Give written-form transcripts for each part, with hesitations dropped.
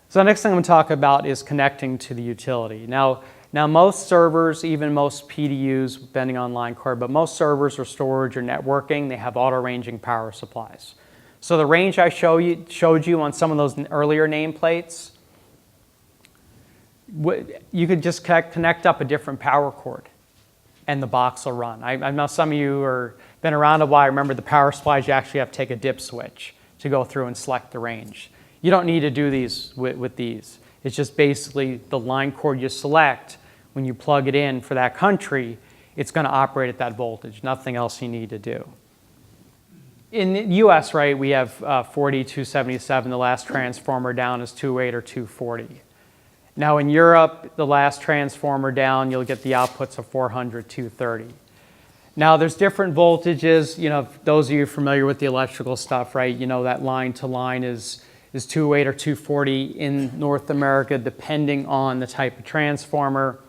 So the next thing I'm going to talk about is connecting to the utility. Now most servers, even most PDUs, depending on line card, but most servers or storage or networking, they have auto-ranging power supplies. So the range I showed you on some of those earlier nameplates, you could just connect up a different power cord and the box will run. I know some of you have been around a while. Remember the power supplies, you actually have to take a dip switch to go through and select the range. You don't need to do these with these. It's just basically the line cord you select. When you plug it in for that country, it's going to operate at that voltage. Nothing else you need to do. In the US, right, we have 4277. The last transformer down is 28 or 240. Now in Europe, the last transformer down, you'll get the outputs of 400, 230. Now there's different voltages. You know, those of you familiar with the electrical stuff, right, you know that line to line is 208 or 240 in North America, depending on the type of transformer.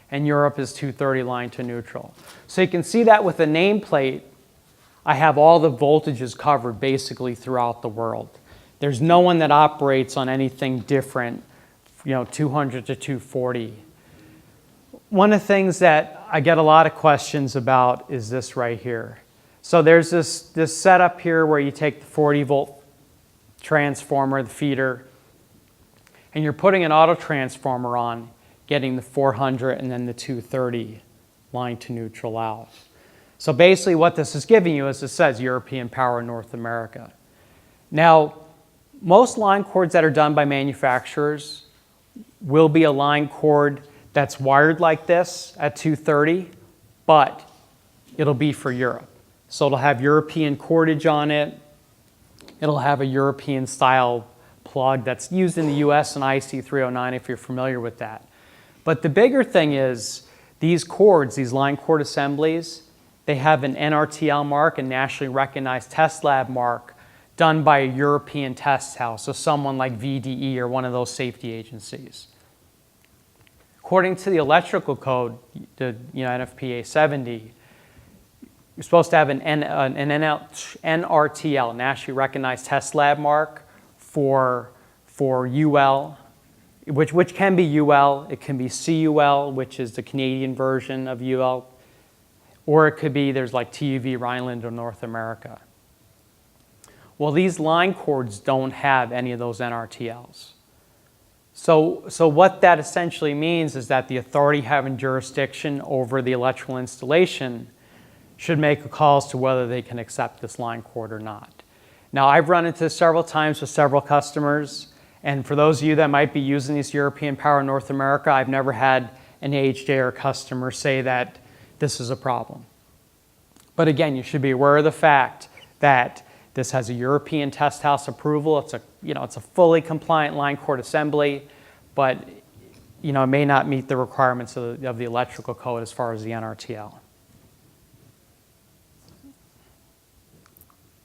And Europe is 230 line to neutral. So you can see that with a nameplate, I have all the voltages covered basically throughout the world. There's no one that operates on anything different, you know, 200 to 240. One of the things that I get a lot of questions about is this right here. So there's this setup here where you take the 40 volt transformer, the feeder, and you're putting an auto transformer on, getting the 400 and then the 230 line to neutral out. So basically what this is giving you is it says European Power North America. Now, most line cords that are done by manufacturers will be a line cord that's wired like this at 230, but it'll be for Europe. So it'll have European cordage on it. It'll have a European style plug that's used in the US and IC 309 if you're familiar with that. But the bigger thing is these cords, these line cord assemblies, they have an NRTL mark, a nationally recognized test lab mark, done by a European test house, so someone like VDE or one of those safety agencies. According to the electrical code, the NFPA 70, you're supposed to have an NRTL, nationally recognized test lab mark for UL, which can be UL, it can be CUL, which is the Canadian version of UL, or it could be, there's like TUV, Rhineland, or North America. Well, these line cords don't have any of those NRTLs. So what that essentially means is that the authority having jurisdiction over the electrical installation should make a call as to whether they can accept this line cord or not. Now, I've run into this several times with several customers, and for those of you that might be using these European Power North America, I've never had an AHJ or customer say that this is a problem. But again, you should be aware of the fact that this has a European test house approval. It's a fully compliant line cord assembly, but it may not meet the requirements of the electrical code as far as the NRTL.